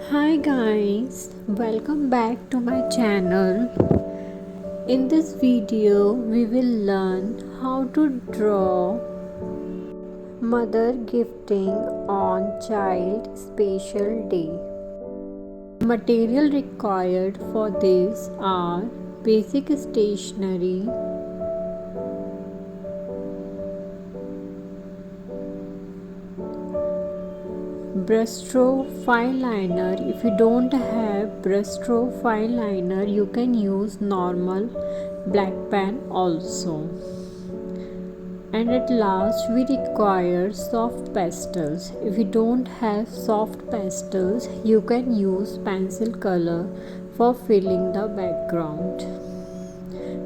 Hi guys, welcome back to my channel. In this video, we will learn how to draw mother gifting on child special day. Material required for this are basic stationery, brushstroke fine liner. If you don't have brushstroke fine liner, you can use normal black pen also. And at last, we require soft pastels. If you don't have soft pastels, you can use pencil color for filling the background.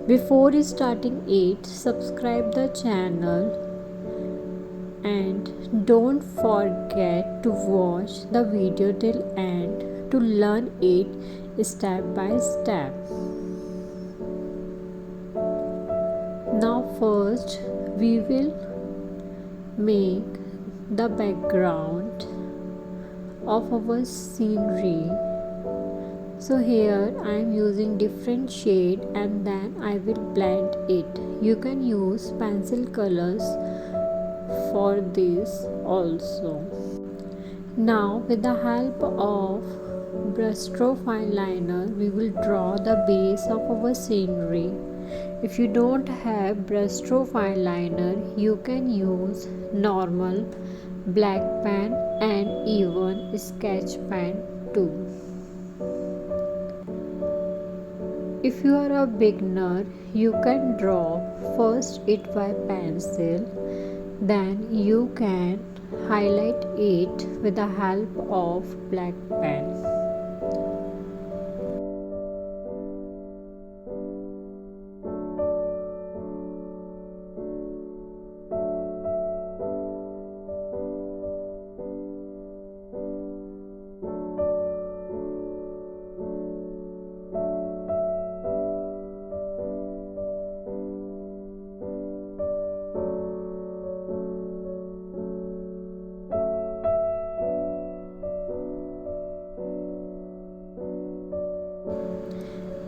Before starting it, subscribe the channel and don't forget to watch the video till end to learn it step by step. Now first we will make the background of our scenery. So here I am using different shade and then I will blend it. You can use pencil colors for this also. Now with the help of brushstroke fine liner, we will draw the base of our scenery. If you don't have brushstroke fine liner, you can use normal black pen and even sketch pen too. If you are a beginner, you can draw first it by pencil, then you can highlight it with the help of black pen.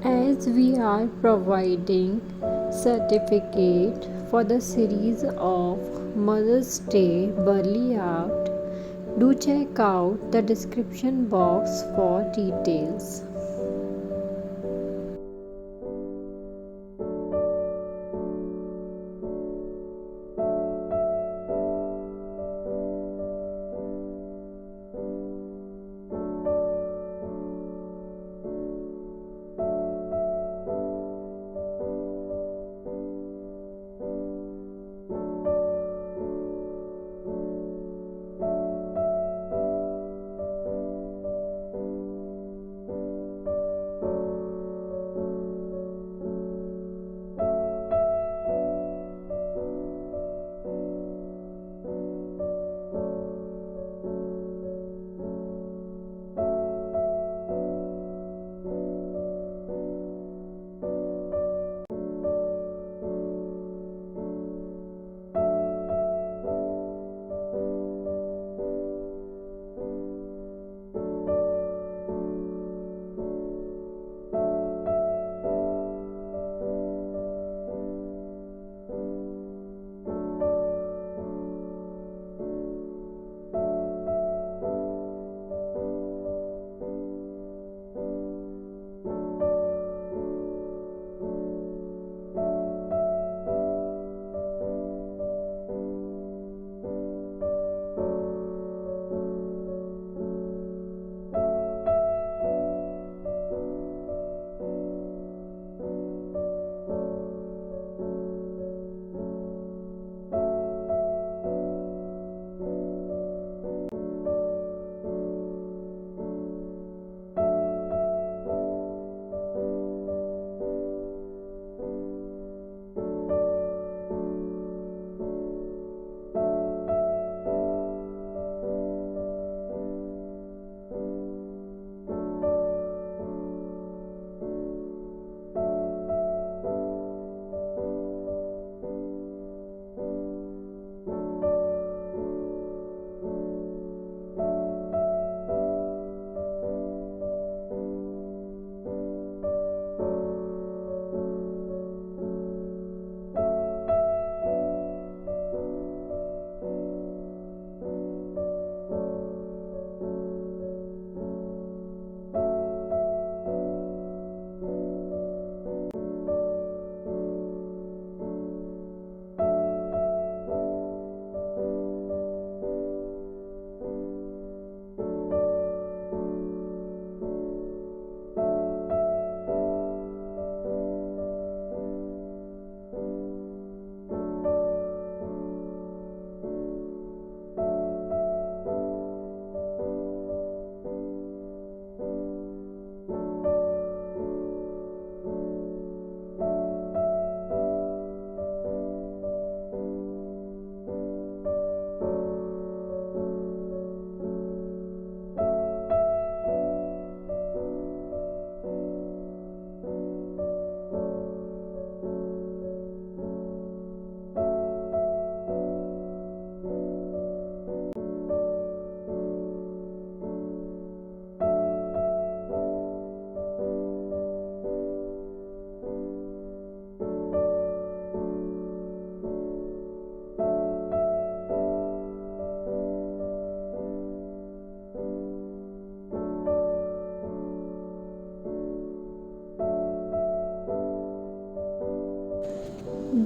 As we are providing certificate for the series of Mother's Day Ballabhi, do check out the description box for details.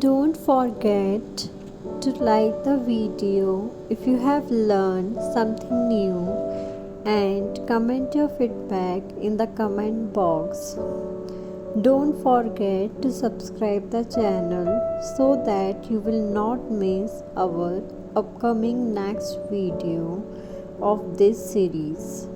Don't forget to like the video if you have learned something new and comment your feedback in the comment box. Don't forget to subscribe the channel so that you will not miss our upcoming next video of this series.